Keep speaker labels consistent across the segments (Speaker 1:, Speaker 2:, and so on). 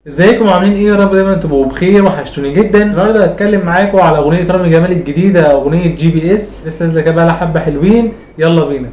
Speaker 1: ازيكم عاملين ايه؟ يا رب دايما تبقوا بخير، وحشتوني جدا. النهارده هتكلم معاكم على اغنيه رامي جمال الجديده، اغنيه جي بي اس، لسه نازله كده بقالها حبه حلوين. يلا بينا.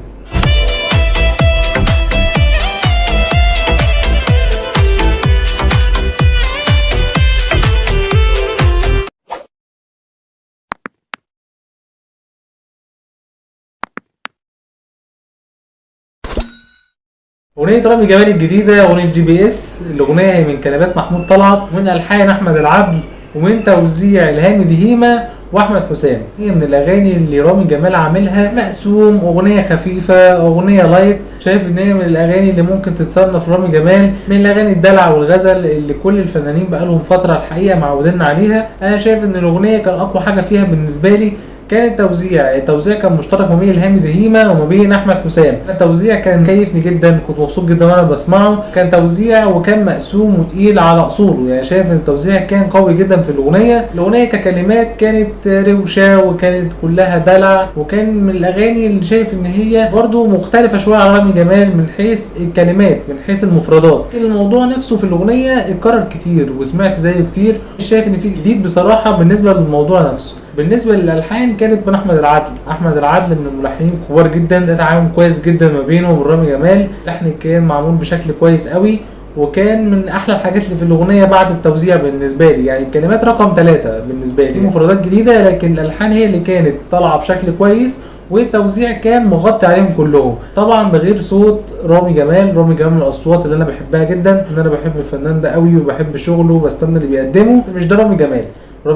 Speaker 1: اغنيه رامي جمال الجديده اغنيه جي بي اس، الاغنيه هي من كلمات محمود طلعت ومن الحان احمد العدل ومن توزيع الهام دهيمه واحمد حسام. هي من الاغاني اللي رامي جمال عاملها مقسوم، اغنيه خفيفه، اغنيه لايت. شايف ان هي من الاغاني اللي ممكن تتصنف رامي جمال من الاغاني الدلع والغزل اللي كل الفنانين بقالهم فتره الحقيقه معودين عليها. انا شايف ان الاغنيه كان اقوى حاجه فيها بالنسبه لي كان التوزيع كان مشترك ما بين الهام دهيمه وما بين احمد حسام. التوزيع كان كيفني جدا، كنت مبسوط جدا وانا بسمعه. كان توزيع وكان مقسوم وتقيل على اصوله، يعني شايف ان التوزيع كان قوي جدا في الاغنيه ككلمات كانت روشه وكانت كلها دلع، وكان من الاغاني اللي شايف ان هي برضو مختلفه شويه عن رامي جمال من حيث الكلمات، من حيث المفردات. الموضوع نفسه في الاغنيه اتكرر كتير وسمعت زيه كتير، مش شايف ان في جديد بصراحه بالنسبه للموضوع نفسه. بالنسبه للالحان كانت من احمد العدل من الملحنين الكبار جدا، ده تعاون كويس جدا ما بينه وبين رامي جمال. اللحن كان معمول بشكل كويس قوي، وكان من احلى الحاجات اللي في الاغنيه بعد التوزيع بالنسبه لي. يعني الكلمات رقم 3 بالنسبه لي، مفردات جديده لكن الالحان هي اللي كانت طالعه بشكل كويس، والتوزيع كان مغطي عليهم كلهم. طبعا ده غير صوت رامي جمال من الاصوات اللي انا بحبها جدا، ان انا بحب الفنان ده قوي وبحب شغله وبستنى اللي بيقدمه. مش ده رامي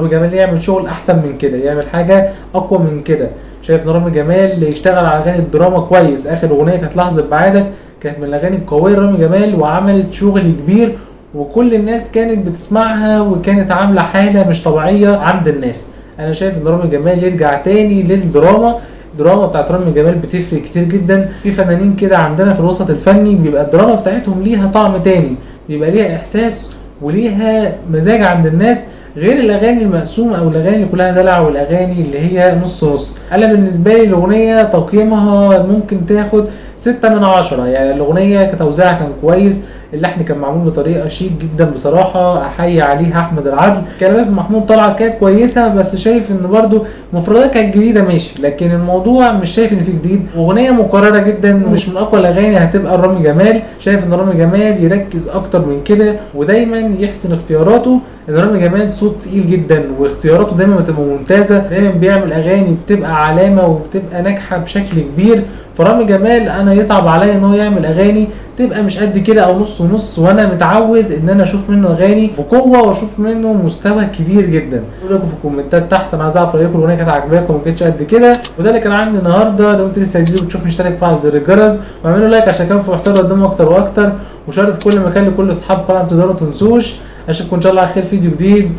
Speaker 1: جمال يعمل شغل احسن من كده، يعمل حاجه اقوى من كده. شايف ان رامي جمال يشتغل على اغاني الدراما كويس. اخر اغنيه كانت لحظه بعادك، كانت من الاغاني القويه رامي جمال وعملت شغل كبير، وكل الناس كانت بتسمعها وكانت عامله حاله مش طبيعيه عند الناس. انا شايف ان رامي جمال يرجع تاني للدراما. الدراما بتاعت رامي جمال بتفرق كتير جدا. في فنانين كده عندنا في الوسط الفني بيبقى الدراما بتاعتهم ليها طعم تاني، بيبقى ليها احساس وليها مزاج عند الناس، غير الاغاني المقسومه او الاغاني اللي كلها دلع والاغاني اللي هي نص نص. انا بالنسبه لي الاغنيه تقييمها ممكن تاخد 6 من 10. يعني الاغنيه كتوزيعها كان كويس، اللحن كان معمول بطريقه شيك جدا بصراحه، احيي عليها احمد العدل. كلمات محمود طلعت كانت كويسه، بس شايف ان برضو مفردات كانت جديده ماشي، لكن الموضوع مش شايف ان في جديد. اغنيه مكرره جدا، مش من اقوى الاغاني هتبقى رامي جمال. شايف ان رامي جمال يركز اكتر من كده ودايما يحسن اختياراته. ان رامي جمال صوت تقيل جدا واختياراته دايما بتبقى ممتازه، دايما بيعمل اغاني بتبقى علامه وبتبقى ناجحه بشكل كبير. فرامي جمال انا يصعب عليا ان هو يعمل اغاني تبقى مش قد كده او نص ونص، وانا متعود ان انا اشوف منه اغاني بقوه واشوف منه مستوى كبير جدا. قولوا لكم في الكومنتات تحت، انا عايز اعرف رايكم، الاغنيه كانت عاجباكم وما كانتش قد كده. وده اللي كان عندي النهارده. لو انت لسه جديد وتشوفني اشترك فعل زر الجرس واعملوا لايك عشان كان في محتوى قدامه اكتر واكتر، وشارك في كل مكان لكل اصحاب القناه. ما تقدروا تنسوش. اشوفكم ان شاء الله على خير فيديو جديد.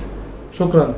Speaker 1: شكرا.